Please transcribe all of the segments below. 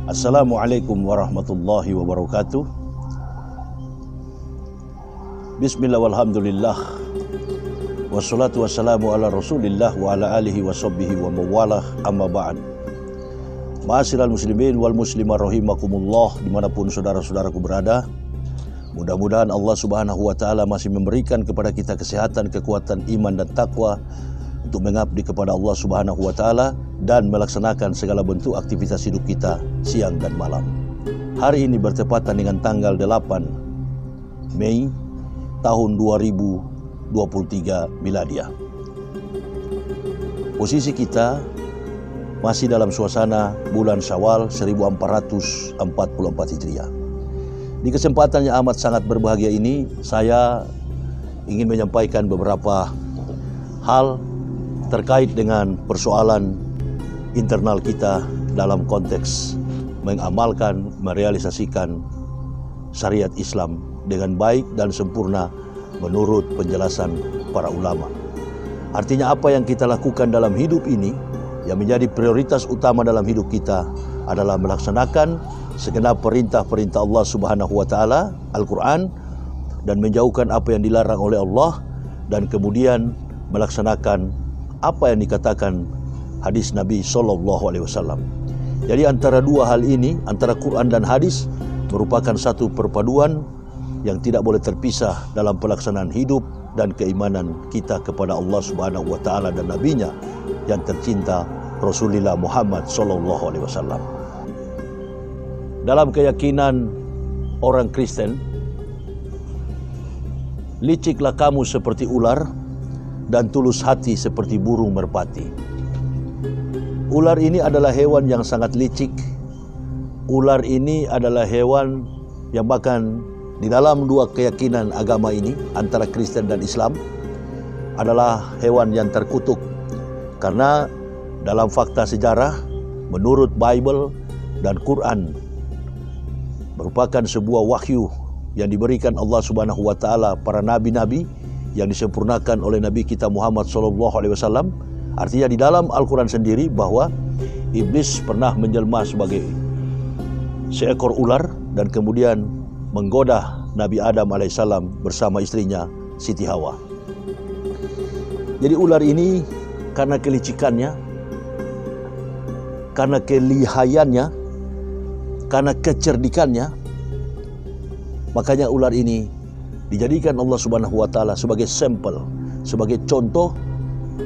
Assalamualaikum warahmatullahi wabarakatuh. Bismillah walhamdulillah. Wassalatu wassalamu ala rasulillah wa ala alihi wa sahbihi wa mawalah, amma ba'd. Ma'asyiral muslimin wal muslimah rahimakumullah, dimanapun saudara-saudaraku berada. Mudah-mudahan Allah subhanahu wa ta'ala masih memberikan kepada kita kesehatan, kekuatan iman dan takwa untuk mengabdi kepada Allah subhanahu wa ta'ala dan melaksanakan segala bentuk aktivitas hidup kita siang dan malam. Hari ini bertepatan dengan tanggal 8 Mei tahun 2023 miladiah. Posisi kita masih dalam suasana bulan Syawal 1444 Hijriah. Di kesempatan yang amat sangat berbahagia ini, saya ingin menyampaikan beberapa hal terkait dengan persoalan internal kita dalam konteks mengamalkan, merealisasikan syariat Islam dengan baik dan sempurna menurut penjelasan para ulama. Artinya apa yang kita lakukan dalam hidup ini yang menjadi prioritas utama dalam hidup kita adalah melaksanakan segenap perintah-perintah Allah subhanahu wa ta'ala, Al-Quran, dan menjauhkan apa yang dilarang oleh Allah, dan kemudian melaksanakan apa yang dikatakan hadis Nabi SAW. Jadi antara dua hal ini, antara Quran dan hadis, merupakan satu perpaduan yang tidak boleh terpisah dalam pelaksanaan hidup dan keimanan kita kepada Allah Subhanahu wa taala dan nabinya yang tercinta Rasulullah Muhammad SAW. Dalam keyakinan orang Kristen, liciklah kamu seperti ular dan tulus hati seperti burung merpati. Ular ini adalah hewan yang sangat licik. Ular ini adalah hewan yang bahkan di dalam dua keyakinan agama ini, antara Kristen dan Islam, adalah hewan yang terkutuk. Karena dalam fakta sejarah, menurut Bible dan Quran, merupakan sebuah wahyu yang diberikan Allah Subhanahu wa taala para nabi-nabi yang disempurnakan oleh Nabi kita Muhammad SAW. Artinya di dalam Al-Quran sendiri bahwa iblis pernah menjelma sebagai seekor ular dan kemudian menggoda Nabi Adam alaihissalam bersama istrinya Siti Hawa. Jadi ular ini karena kelicikannya, karena kelihayannya, karena kecerdikannya, makanya ular ini dijadikan Allah Subhanahu wa taala sebagai sampel, sebagai contoh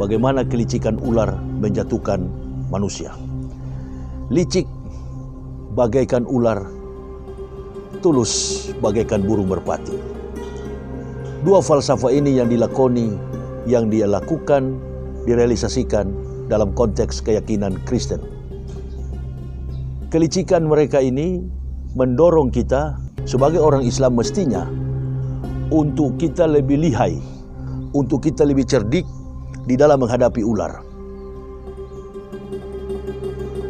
bagaimana kelicikan ular menjatuhkan manusia. Licik bagaikan ular, tulus bagaikan burung merpati. Dua falsafah ini yang dilakoni, yang dia lakukan, direalisasikan dalam konteks keyakinan Kristen. Kelicikan mereka ini mendorong kita sebagai orang Islam mestinya untuk kita lebih lihai, untuk kita lebih cerdik di dalam menghadapi ular.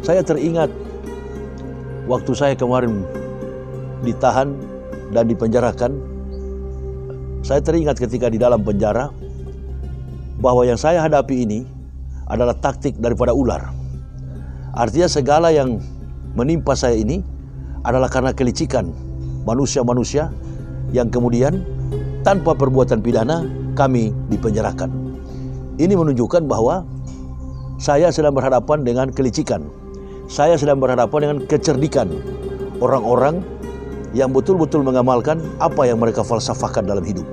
Saya teringat waktu saya kemarin ditahan dan dipenjarakan. Saya teringat ketika di dalam penjara bahwa yang saya hadapi ini adalah taktik daripada ular. Artinya segala yang menimpa saya ini adalah karena kelicikan manusia-manusia yang kemudian tanpa perbuatan pidana kami dipenjarakan. Ini menunjukkan bahwa saya sedang berhadapan dengan kelicikan. Saya sedang berhadapan dengan kecerdikan orang-orang yang betul-betul mengamalkan apa yang mereka falsafahkan dalam hidup.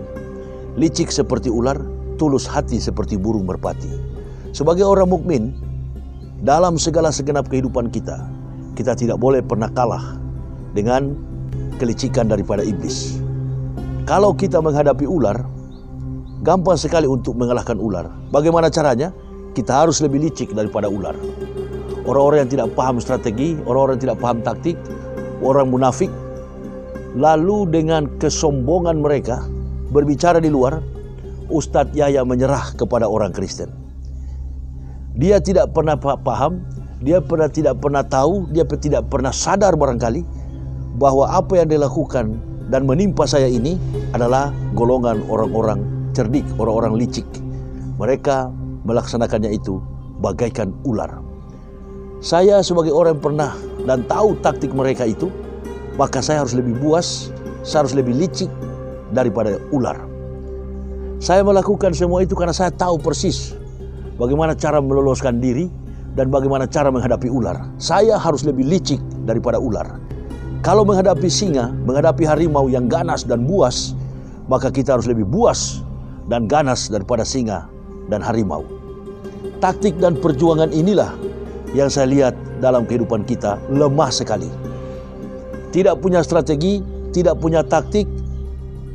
Licik seperti ular, tulus hati seperti burung merpati. Sebagai orang mukmin, dalam segala segenap kehidupan kita, kita tidak boleh pernah kalah dengan kelicikan daripada iblis. Kalau kita menghadapi ular, gampang sekali untuk mengalahkan ular. Bagaimana caranya? Kita harus lebih licik daripada ular. Orang-orang yang tidak paham strategi, orang-orang yang tidak paham taktik, orang munafik, lalu dengan kesombongan mereka berbicara di luar, Ustadz Yahya menyerah kepada orang Kristen. Dia tidak pernah paham, dia tidak pernah tahu, dia tidak pernah sadar barangkali bahwa apa yang dilakukan dan menimpa saya ini adalah golongan orang-orang cerdik, orang-orang licik. Mereka melaksanakannya itu bagaikan ular. Saya sebagai orang yang pernah dan tahu taktik mereka itu, maka saya harus lebih buas, saya harus lebih licik daripada ular. Saya melakukan semua itu karena saya tahu persis bagaimana cara meloloskan diri dan bagaimana cara menghadapi ular. Saya harus lebih licik daripada ular. Kalau menghadapi singa, menghadapi harimau yang ganas dan buas, maka kita harus lebih buas dan ganas daripada singa dan harimau. Taktik dan perjuangan inilah yang saya lihat dalam kehidupan kita lemah sekali. Tidak punya strategi, tidak punya taktik,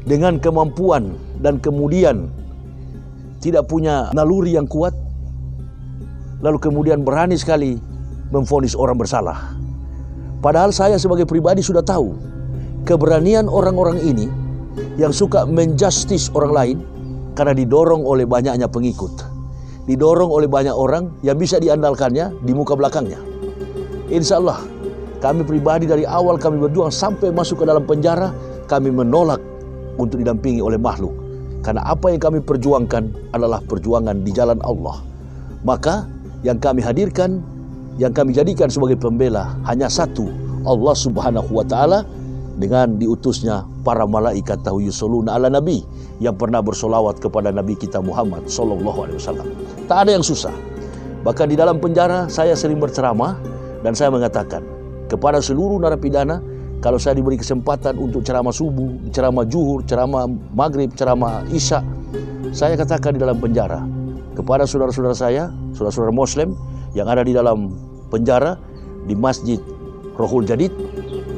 dengan kemampuan dan kemudian tidak punya naluri yang kuat, lalu kemudian berani sekali memvonis orang bersalah. Padahal saya sebagai pribadi sudah tahu keberanian orang-orang ini yang suka menjustis orang lain karena didorong oleh banyaknya pengikut, didorong oleh banyak orang yang bisa diandalkannya di muka belakangnya. Insya Allah kami pribadi dari awal kami berjuang sampai masuk ke dalam penjara, kami menolak untuk didampingi oleh makhluk. Karena apa yang kami perjuangkan adalah perjuangan di jalan Allah. Maka yang kami hadirkan, yang kami jadikan sebagai pembela hanya satu, Allah Subhanahu wa Ta'ala, dengan diutusnya para malaikat yusholluna ala nabi, yang pernah bersolawat kepada Nabi kita Muhammad sallallahu alaihi wasallam. Tak ada yang susah. Bahkan di dalam penjara saya sering berceramah dan saya mengatakan kepada seluruh narapidana, kalau saya diberi kesempatan untuk ceramah subuh, ceramah zuhur, ceramah maghrib, ceramah isya, saya katakan di dalam penjara kepada saudara-saudara saya, saudara-saudara Muslim yang ada di dalam penjara di Masjid Rohul Jadid,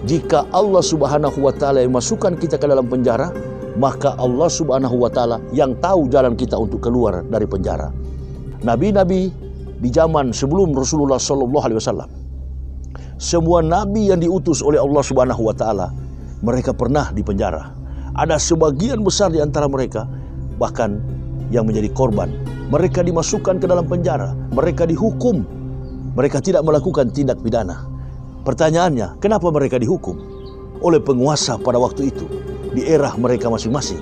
jika Allah Subhanahu wa Ta'ala yang masukkan kita ke dalam penjara, maka Allah Subhanahu wa Ta'ala yang tahu jalan kita untuk keluar dari penjara. Nabi-nabi di zaman sebelum Rasulullah sallallahu alaihi wasallam, semua nabi yang diutus oleh Allah Subhanahu wa Ta'ala, mereka pernah di penjara. Ada sebagian besar di antara mereka bahkan yang menjadi korban. Mereka dimasukkan ke dalam penjara, mereka dihukum, mereka tidak melakukan tindak pidana. Pertanyaannya, kenapa mereka dihukum? Oleh penguasa pada waktu itu, di era mereka masing-masing.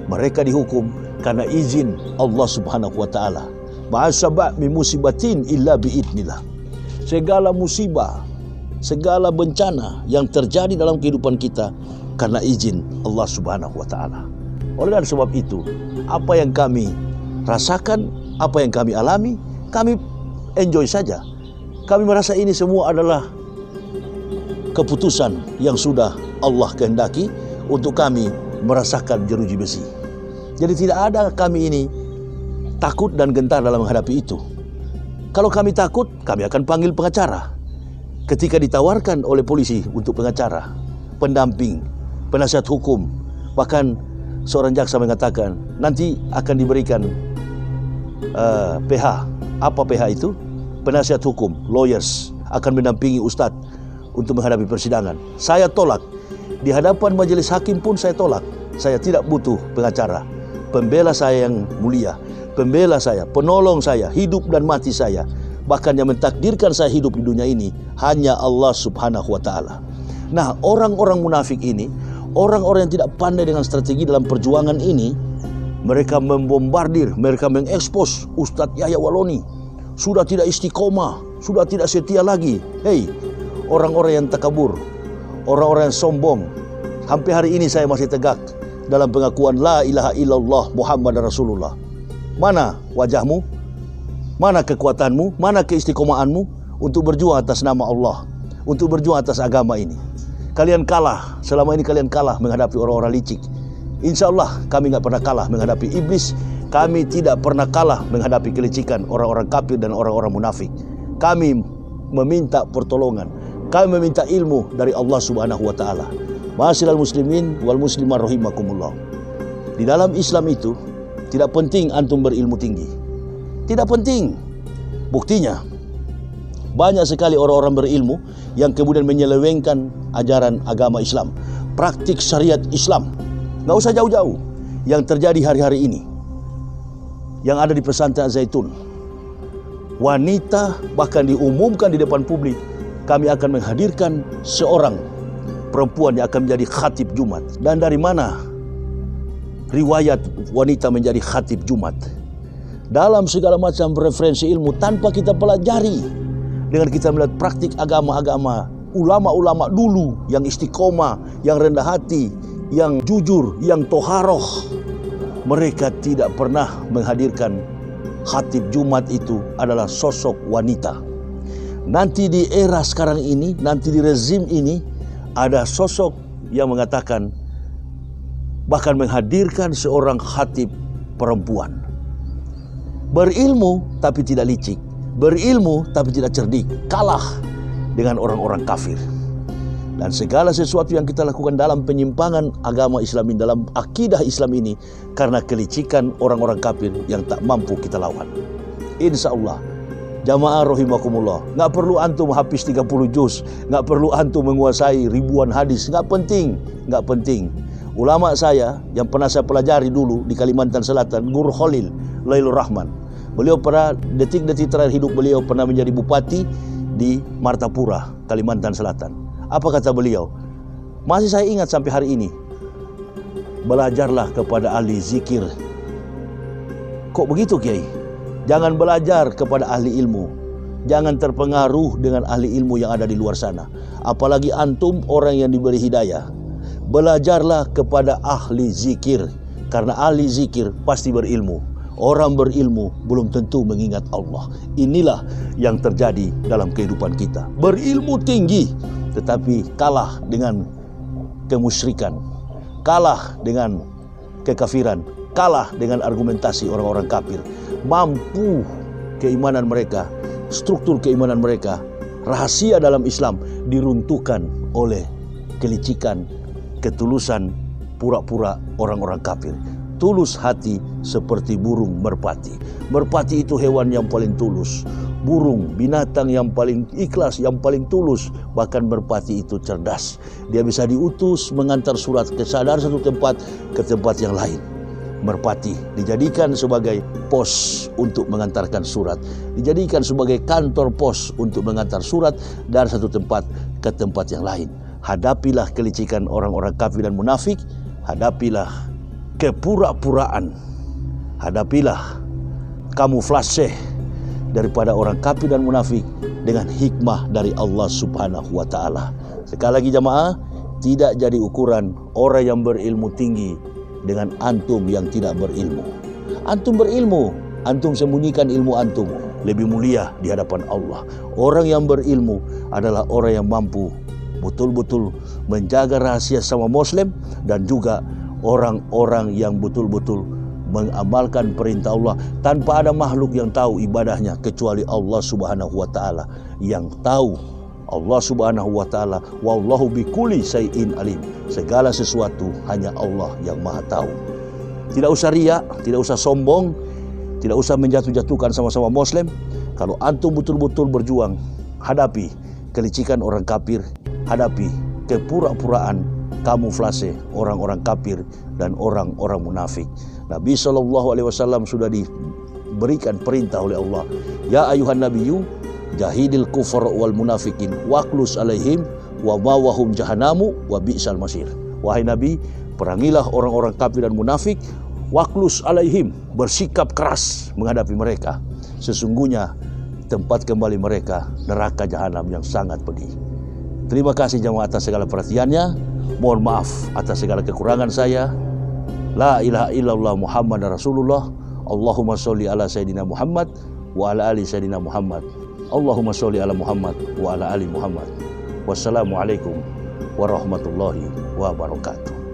Mereka dihukum karena izin Allah Subhanahu wa Ta'ala. Ma'asaba' min musibatin illa bi'idnillah. Segala musibah, segala bencana yang terjadi dalam kehidupan kita karena izin Allah Subhanahu wa Ta'ala. Oleh sebab itu, apa yang kami rasakan, apa yang kami alami, kami enjoy saja. Kami merasa ini semua adalah keputusan yang sudah Allah kehendaki untuk kami merasakan jeruji besi. Jadi tidak ada kami ini takut dan gentar dalam menghadapi itu. Kalau kami takut, kami akan panggil pengacara. Ketika ditawarkan oleh polisi untuk pengacara, pendamping, penasihat hukum, bahkan seorang jaksa mengatakan nanti akan diberikan PH. Apa PH itu? Penasihat hukum, lawyers, akan mendampingi ustadz untuk menghadapi persidangan. Saya tolak. Di hadapan majelis hakim pun saya tolak. Saya tidak butuh pengacara. Pembela saya yang mulia, pembela saya, penolong saya, hidup dan mati saya, bahkan yang mentakdirkan saya hidup di dunia ini hanya Allah Subhanahu wa Ta'ala. Nah, orang-orang munafik ini, orang-orang yang tidak pandai dengan strategi dalam perjuangan ini, mereka membombardir, mereka mengekspos Ustadz Yahya Waloni. Sudah tidak istiqomah, sudah tidak setia lagi. Hei, orang-orang yang takabur, orang-orang yang sombong. Sampai hari ini saya masih tegak dalam pengakuan la ilaha illallah Muhammad Rasulullah. Mana wajahmu? Mana kekuatanmu? Mana keistiqomahanmu untuk berjuang atas nama Allah, untuk berjuang atas agama ini? Kalian kalah, selama ini kalian kalah menghadapi orang-orang licik. Insya Allah kami nggak pernah kalah menghadapi iblis. Kami tidak pernah kalah menghadapi kelicikan orang-orang kafir dan orang-orang munafik. Kami meminta pertolongan, kami meminta ilmu dari Allah Subhanahu wa Ta'ala. Ma'asyiral muslimin wal muslimat rahimakumullah. Di dalam Islam itu tidak penting antum berilmu tinggi. Tidak penting. Buktinya banyak sekali orang-orang berilmu yang kemudian menyelewengkan ajaran agama Islam, praktik syariat Islam. Nggak usah jauh-jauh. Yang terjadi hari-hari ini, yang ada di pesantren Zaitun, wanita bahkan diumumkan di depan publik, kami akan menghadirkan seorang perempuan yang akan menjadi khatib Jumat. Dan dari mana riwayat wanita menjadi khatib Jumat? Dalam segala macam referensi ilmu tanpa kita pelajari, dengan kita melihat praktik agama-agama ulama-ulama dulu yang istiqomah, yang rendah hati, yang jujur, yang toharoh. Mereka tidak pernah menghadirkan khatib Jumat itu adalah sosok wanita. Nanti di era sekarang ini, nanti di rezim ini, ada sosok yang mengatakan, bahkan menghadirkan seorang khatib perempuan. Berilmu tapi tidak licik, berilmu tapi tidak cerdik, kalah dengan orang-orang kafir. Dan segala sesuatu yang kita lakukan dalam penyimpangan agama Islam ini, dalam akidah Islam ini, karena kelicikan orang-orang kafir yang tak mampu kita lawan. Insya Allah, jamaah rahimakumullah, nggak perlu antum habis 30 juz, nggak perlu antum menguasai ribuan hadis, nggak penting. Ulama saya yang pernah saya pelajari dulu di Kalimantan Selatan, Guru Khalil Lailur Rahman, beliau pada detik-detik terakhir hidup beliau pernah menjadi bupati di Martapura, Kalimantan Selatan. Apa kata beliau? Masih saya ingat sampai hari ini. Belajarlah kepada ahli zikir. Kok begitu, Kiai? Jangan belajar kepada ahli ilmu. Jangan terpengaruh dengan ahli ilmu yang ada di luar sana. Apalagi antum orang yang diberi hidayah. Belajarlah kepada ahli zikir. Karena ahli zikir pasti berilmu. Orang berilmu belum tentu mengingat Allah. Inilah yang terjadi dalam kehidupan kita. Berilmu tinggi, tetapi kalah dengan kemusyrikan, kalah dengan kekafiran, kalah dengan argumentasi orang-orang kafir. Mampu keimanan mereka, struktur keimanan mereka, rahasia dalam Islam diruntuhkan oleh kelicikan, ketulusan, pura-pura orang-orang kafir. Tulus hati seperti burung merpati. Merpati itu hewan yang paling tulus. Burung, binatang yang paling ikhlas, yang paling tulus. Bahkan merpati itu cerdas. Dia bisa diutus mengantar surat ke satu tempat ke tempat yang lain. Merpati dijadikan sebagai pos untuk mengantarkan surat. Dijadikan sebagai kantor pos untuk mengantar surat dari satu tempat ke tempat yang lain. Hadapilah kelicikan orang-orang kafir dan munafik. Hadapilah kepura-puraan, hadapilah kamuflase daripada orang kafir dan munafik dengan hikmah dari Allah Subhanahu wa Ta'ala. Sekali lagi jamaah, tidak jadi ukuran orang yang berilmu tinggi dengan antum yang tidak berilmu. Antum berilmu, antum sembunyikan ilmu antum, lebih mulia di hadapan Allah. Orang yang berilmu adalah orang yang mampu betul-betul menjaga rahasia sama Muslim, dan juga orang-orang yang betul-betul mengamalkan perintah Allah tanpa ada makhluk yang tahu ibadahnya kecuali Allah Subhanahu wa Ta'ala. Yang tahu Allah Subhanahu wa Ta'ala, wallahu bikulli syai'in alim. Segala sesuatu hanya Allah yang Maha tahu. Tidak usah riya, tidak usah sombong, tidak usah menjatuh-jatuhkan sama-sama Muslim. Kalau antum betul-betul berjuang, hadapi kelicikan orang kafir, hadapi kepura-puraan, kamuflase orang-orang kafir dan orang-orang munafik. Nabi SAW sudah diberikan perintah oleh Allah, ya ayuhan nabiyyu jahidil kufar wal munafikin waqlus alaihim wa mawahum jahannamu wa bi'sal masir. Wahai Nabi, perangilah orang-orang kafir dan munafik, waqlus alaihim, bersikap keras menghadapi mereka. Sesungguhnya tempat kembali mereka neraka jahanam yang sangat pedih. Terima kasih jamaah atas segala perhatiannya. Mohon maaf atas segala kekurangan saya. La ilaha illallah Muhammad Rasulullah. Allahumma sholli ala Sayyidina Muhammad wa ala ali Sayyidina Muhammad. Allahumma sholli ala Muhammad wa ala ali Muhammad. Wassalamualaikum warahmatullahi wabarakatuh.